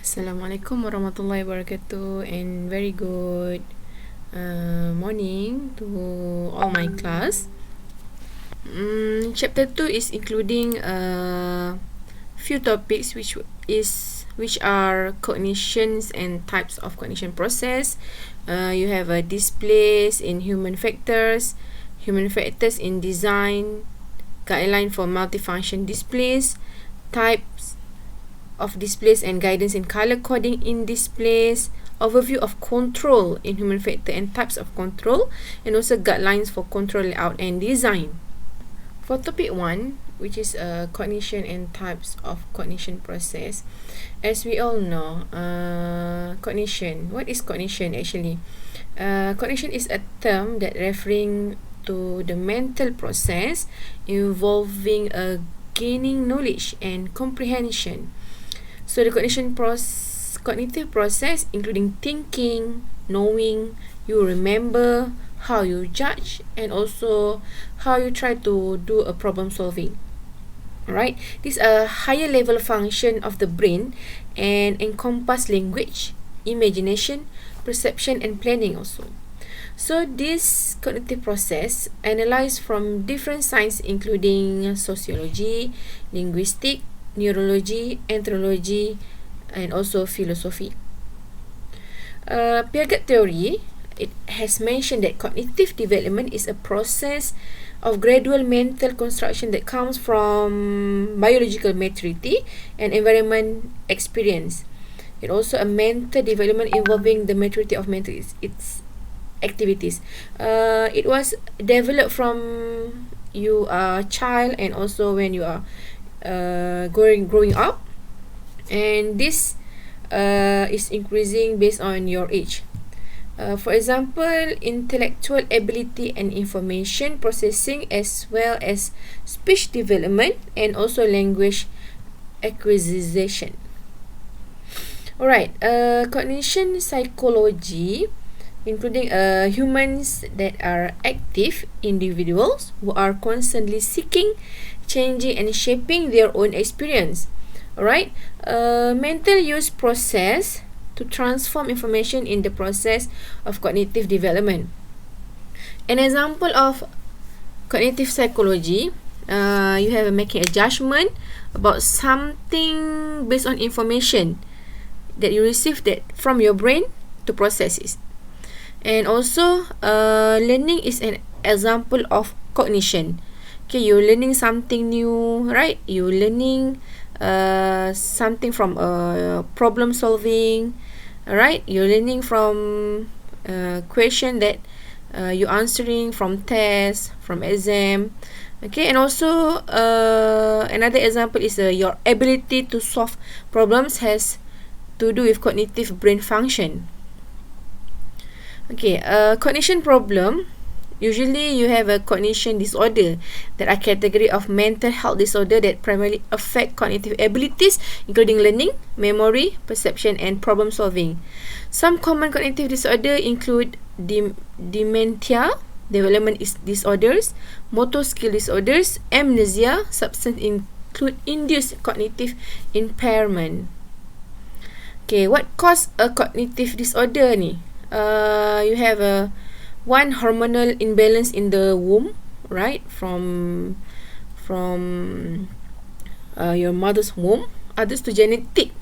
Assalamualaikum warahmatullahi wabarakatuh, and very good morning to all my class. Chapter 2 is including few topics which are cognitions and types of cognition process. You have displays in human factors in design, guideline for multifunction displays, types of displays and guidance in color coding in displays, overview of control in human factor and types of control, and also guidelines for control layout and design. For topic 1, which is cognition and types of cognition process, as we all know, cognition. What is cognition actually? Cognition is a term that referring to the mental process involving gaining knowledge and comprehension. So the cognitive process including thinking, knowing, you remember, how you judge, and also how you try to do a problem solving. Alright, this is a higher level function of the brain and encompass language, imagination, perception, and planning also. So this cognitive process analyzed from different sciences including sociology, linguistics, neurology, anthropology, and also philosophy. Piaget theory, it has mentioned that cognitive development is a process of gradual mental construction that comes from biological maturity and environment experience. It also a mental development involving the maturity of mental its activities. It was developed from you are a child and also when you are growing up, and this is increasing based on your age. For example, intellectual ability and information processing, as well as speech development and also language acquisition. Alright, cognition psychology, including humans that are active individuals who are constantly seeking, changing, and shaping their own experience. Alright, mental use process to transform information in the process of cognitive development. An example of cognitive psychology, you have making a judgment about something based on information that you receive that from your brain to process it. And also, learning is an example of cognition. Okay, you're learning something new, right? You're learning something from problem solving, right? You're learning from question that you're answering from tests, from exam. Okay, and also another example is your ability to solve problems has to do with cognitive brain function. Okay, cognition problem. Usually, you have a cognition disorder that are category of mental health disorder that primarily affect cognitive abilities, including learning, memory, perception, and problem solving. Some common cognitive disorder include dementia, development disorders, motor skill disorders, amnesia, substance include induced cognitive impairment. Okay, what cause a cognitive disorder ni? You have a one hormonal imbalance in the womb, right? From your mother's womb. Others to genetic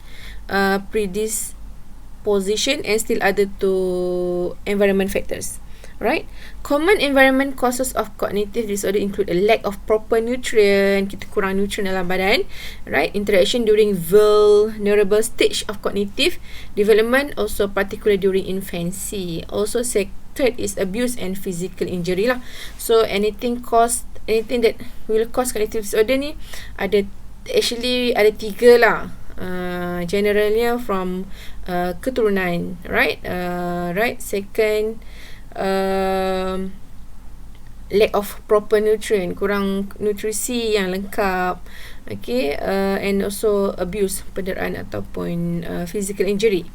predisposition, and still other to environment factors, right? Common environment causes of cognitive disorder include a lack of proper nutrient, kita kurang nutrient dalam badan, right? Interaction during vulnerable stage of cognitive development, also particularly during infancy. Also third is abuse and physical injury lah. So anything that will cause cognitive disorder ni ada tiga lah. Generally from keturunan, right? Right. Second, lack of proper nutrient, kurang nutrisi yang lengkap. Okay, and also abuse, penderaan ataupun physical injury.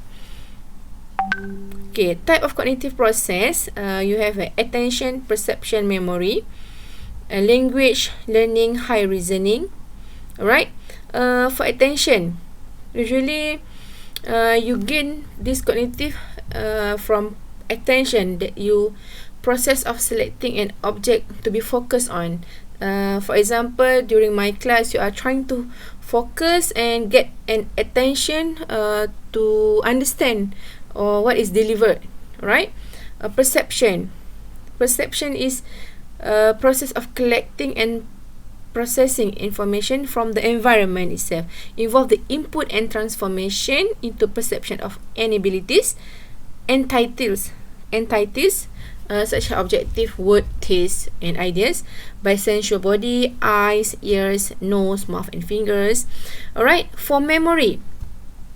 Okay, type of cognitive process, you have attention, perception, memory, language, learning, high reasoning. Alright, for attention, usually you gain this cognitive from attention, that you process of selecting an object to be focused on. For example, during my class, you are trying to focus and get an attention to understand what is delivered, right? Perception is a process of collecting and processing information from the environment itself, involve the input and transformation into perception of any abilities. Entities such as objective word, taste, and ideas by sensual body, eyes, ears, nose, mouth, and fingers. Alright, for memory,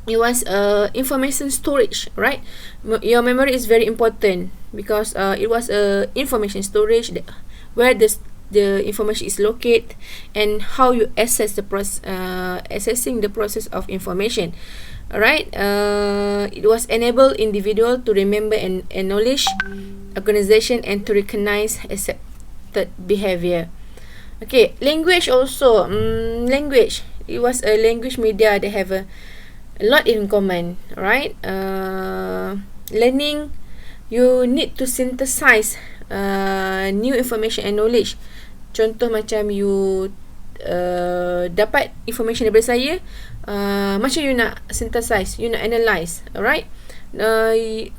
it was information storage, right? Your memory is very important because it was information storage where the information is located and how you assess the assessing the process of information. Alright, it was enable individual to remember and acknowledge organization and to recognize accepted behavior. Okay, language also. Language, it was a language media. They have a lot in common, right? Learning, you need to synthesize new information and knowledge. Contoh macam you dapat information daripada saya, macam you nak synthesize, you nak analyse, alright?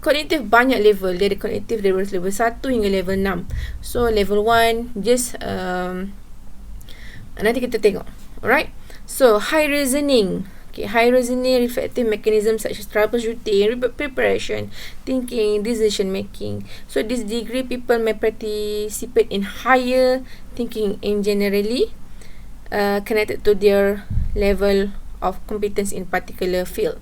Cognitive banyak level. Dia ada cognitive dari level 1 hingga level 6. So level 1 just nanti kita tengok, alright? So high reasoning. Okay, high reasoning reflective mechanism such as troubleshooting, preparation, thinking, decision making. So this degree people may participate in higher thinking in generally connected to their level of competence in particular field.